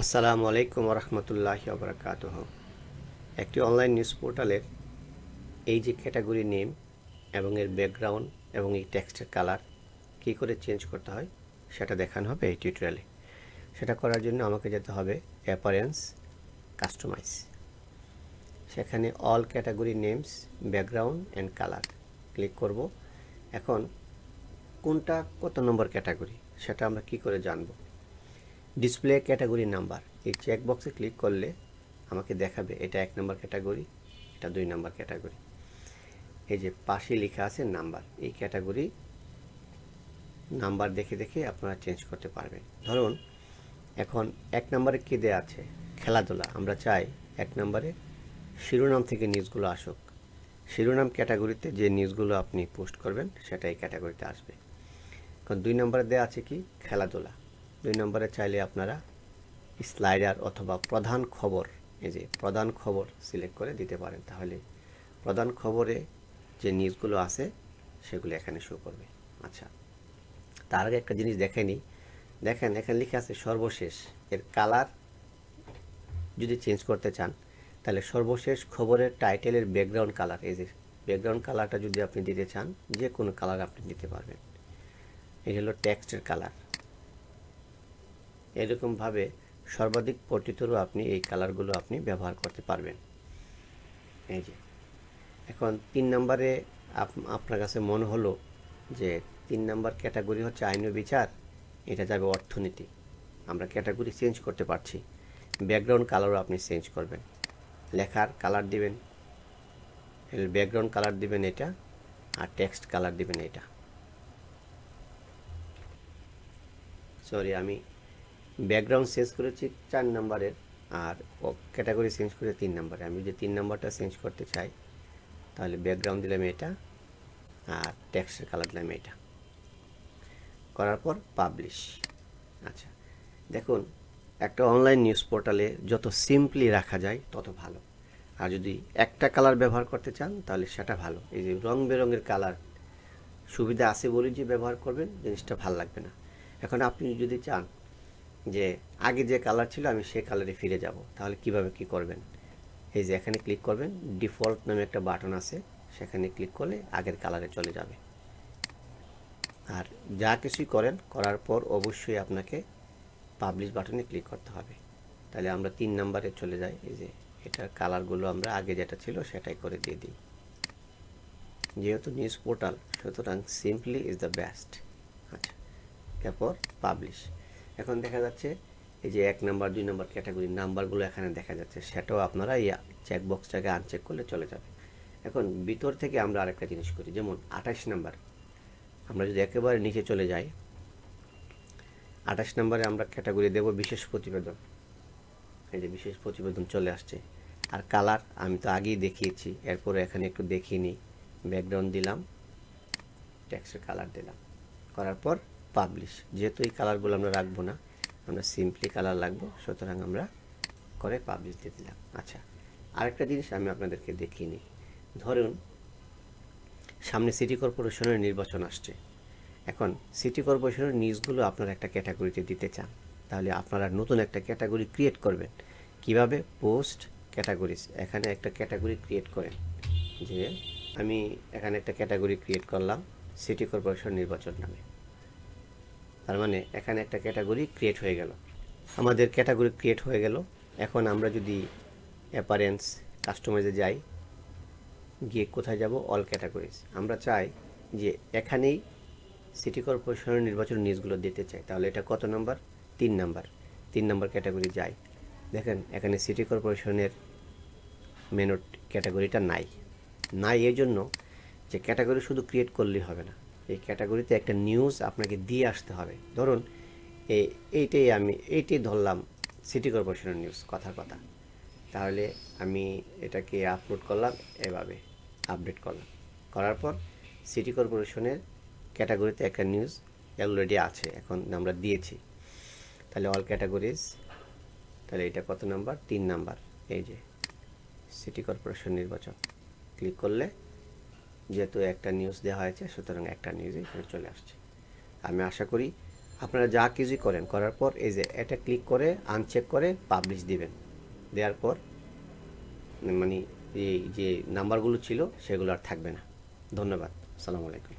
আসসালামু আলাইকুম রহমতুল্লাহি ওয়া বারাকাতুহু। একটি অনলাইন নিউজ পোর্টালের এই যে ক্যাটাগরি নেম এবং এর ব্যাকগ্রাউন্ড এবং এই টেক্সটের কালার কী করে চেঞ্জ করতে হয় সেটা দেখানো হবে এই টিউটোরিয়ালে। সেটা করার জন্য আমাকে যেতে হবে অ্যাপারেন্স, কাস্টমাইজ। সেখানে all category names, background and colour click করব। এখন কোনটা কত নম্বর ক্যাটাগরি সেটা আমরা কি করে জানব? ডিসপ্লে ক্যাটাগরি নাম্বার, এই চেক বক্সে ক্লিক করলে আমাকে দেখাবে এটা 1 নম্বর ক্যাটাগরি, এটা 2 নম্বর ক্যাটাগরি। এই যে পাশে লেখা আছে নাম্বার, এই ক্যাটাগরি নাম্বার দেখে দেখে আপনারা চেঞ্জ করতে পারবেন। ধরুন এখন 1 নম্বরে কী দেওয়া আছে? খেলাধুলা। আমরা চাই 1 নম্বরে শিরোনাম থেকে নিউজগুলো আসুক। শিরোনাম ক্যাটাগরিতে যে নিউজগুলো আপনি পোস্ট করবেন সেটা এই ক্যাটাগরিতে আসবে। কারণ 2 নম্বরে দেওয়া আছে কি? খেলাধুলা। 2 নম্বরে চাইলে আপনারা স্লাইডার অথবা প্রধান খবর, এই যে প্রধান খবর সিলেক্ট করে দিতে পারেন, তাহলে প্রধান খবরে যে নিউজগুলো আছে সেগুলো এখানে শো করবে। আচ্ছা, তার আগে একটা জিনিস দেখে নিই। দেখেন এখানে লেখা আছে সর্বশেষ। এর কালার যদি চেঞ্জ করতে চান তাহলে সর্বশেষ খবরের টাইটেলের ব্যাকগ্রাউন্ড কালার, এই যে ব্যাকগ্রাউন্ড কালারটা যদি আপনি দিতে চান যে কোনো কালার আপনি দিতে পারবেন। এই হলো টেক্সটের কালার। এরকমভাবে সর্বাধিক পরিচিতরও আপনি এই কালারগুলো আপনি ব্যবহার করতে পারবেন। এই যে এখন 3 নম্বরে আপনার কাছে মনে হলো যে 3 নম্বর ক্যাটাগরি হচ্ছে আইন ও বিচার, এটা যাবে অর্থনীতি। আমরা ক্যাটাগরি চেঞ্জ করতে পারছি। ব্যাকগ্রাউন্ড কালারও আপনি চেঞ্জ করবেন। লেখার কালার দিবেন, ব্যাকগ্রাউন্ড কালার দিবেন এটা, আর টেক্সট কালার দিবেন এটা। সরি, আমি ব্যাকগ্রাউন্ড চেঞ্জ করেছি 4 নম্বরের, আর ক্যাটাগরি চেঞ্জ করে 3 নম্বরে। আমি যদি 3 নম্বরটা চেঞ্জ করতে চাই তাহলে ব্যাকগ্রাউন্ড দিলাম এটা আর টেক্সটের কালার দিলাম এটা। করার পর পাবলিশ। আচ্ছা, দেখুন একটা অনলাইন নিউজ পোর্টালে যত সিম্পলি রাখা যায় তত ভালো। আর যদি একটা কালার ব্যবহার করতে চান তাহলে সেটা ভালো। এই যে রং বেরঙের কালার সুবিধা আছে বলে যে ব্যবহার করবেন, জিনিসটা ভালো লাগবে না। এখন আপনি যদি চান যে আগে যে কালার ছিল আমি সেই কালারে ফিরে যাব, তাহলে কিভাবে কি করবেন? এই যে এখানে ক্লিক করবেন, ডিফল্ট নামে একটা বাটন আছে, সেখানে ক্লিক করলে আগের কালারে চলে যাবে। আর যা কিছুই করেন করার পর অবশ্যই আপনাকে পাবলিশ বাটনে ক্লিক করতে হবে। তাহলে আমরা 3 নম্বরে চলে যাই। এই যে এটার কালারগুলো আমরা আগে যেটা ছিল সেটাই করে দিয়ে দিই। যেহেতু নিউজ পোর্টাল সুতরাং সিম্পলি ইজ দ্য বেস্ট। আচ্ছা, তারপর পাবলিশ। এখন দেখা যাচ্ছে এই যে 1 নম্বর 2 নম্বর ক্যাটাগরির নাম্বারগুলো এখানে দেখা যাচ্ছে, সেটাও আপনারা এই চেকবক্সটাকে আনচেক করলে চলে যাবে। এখন ভিতর থেকে আমরা আরেকটা জিনিস করি, যেমন 28 নম্বর। আমরা যদি একেবারে নিচে চলে যাই, 28 নম্বরে আমরা ক্যাটাগরি দেব বিশেষ প্রতিবেদন। এই যে বিশেষ প্রতিবেদন চলে আসছে। আর কালার আমি তো আগেই দেখিয়েছি, এরপরে এখানে একটু দেখিয়ে নিই। ব্যাকগ্রাউন্ড দিলাম, টেক্সটের কালার দিলাম, করার পর পাবলিশ। যেহেতু এই কালারগুলো আমরা রাখবো না, আমরা সিম্পলি কালার রাখবো, সুতরাং আমরা করে পাবলিশ দিয়ে দিলাম। আচ্ছা, আরেকটা জিনিস আমি আপনাদেরকে দেখিয়ে নিই। ধরুন সামনে সিটি কর্পোরেশনের নির্বাচন আসছে। এখন সিটি কর্পোরেশনের নিউজগুলো আপনারা একটা ক্যাটাগরিতে দিতে চান, তাহলে আপনারা নতুন একটা ক্যাটাগরি ক্রিয়েট করবেন। কিভাবে? Post categories. এখানে একটা ক্যাটাগরি ক্রিয়েট করেন, যে আমি এখানে একটা ক্যাটাগরি ক্রিয়েট করলাম সিটি কর্পোরেশন নির্বাচন নামে। তার মানে এখানে একটা ক্যাটাগরি ক্রিয়েট হয়ে গেল। আমাদের ক্যাটাগরি ক্রিয়েট হয়ে গেল। এখন আমরা যদি অ্যাপারেন্স, কাস্টমাইজে যাই, গিয়ে কোথায় যাব? All categories. আমরা চাই যে এখানেই সিটি কর্পোরেশনের নির্বাচন নিউজগুলো দিতে চাই, তাহলে এটা কত নম্বর? 3 নম্বর। 3 নম্বর ক্যাটাগরি যাই, দেখেন এখানে সিটি কর্পোরেশনের মেনু ক্যাটাগরিটা নাই এই জন্য যে ক্যাটাগরি শুধু ক্রিয়েট করলেই হবে না, এই ক্যাটাগরিতে একটা নিউজ আপনাকে দিয়ে আসতে হবে। ধরুন এইটাই ধরলাম সিটি কর্পোরেশনের নিউজ, কথার কথা। তাহলে আমি এটাকে আপলোড করলাম, এভাবে আপডেট করলাম, করার পর সিটি কর্পোরেশনের ক্যাটাগরিতে একটা নিউজ অলরেডি আছে, এখন আমরা দিয়েছি। তাহলে অল ক্যাটাগরিজ, তাহলে এটা কত নাম্বার? 3 নাম্বার। এই যে সিটি কর্পোরেশন নির্বাচন ক্লিক করলে যেহেতু একটা নিউজ দেওয়া হয়েছে, সুতরাং একটা নিউজই এখানে চলে আসছে। আমি আশা করি আপনারা যা কিছুই করেন, করার পর এই যে এটা ক্লিক করে আনচেক করে পাবলিশ দিবেন। দেওয়ার পর মানে এই যে নাম্বারগুলো ছিল সেগুলো আর থাকবে না। ধন্যবাদ। আসসালামু আলাইকুম।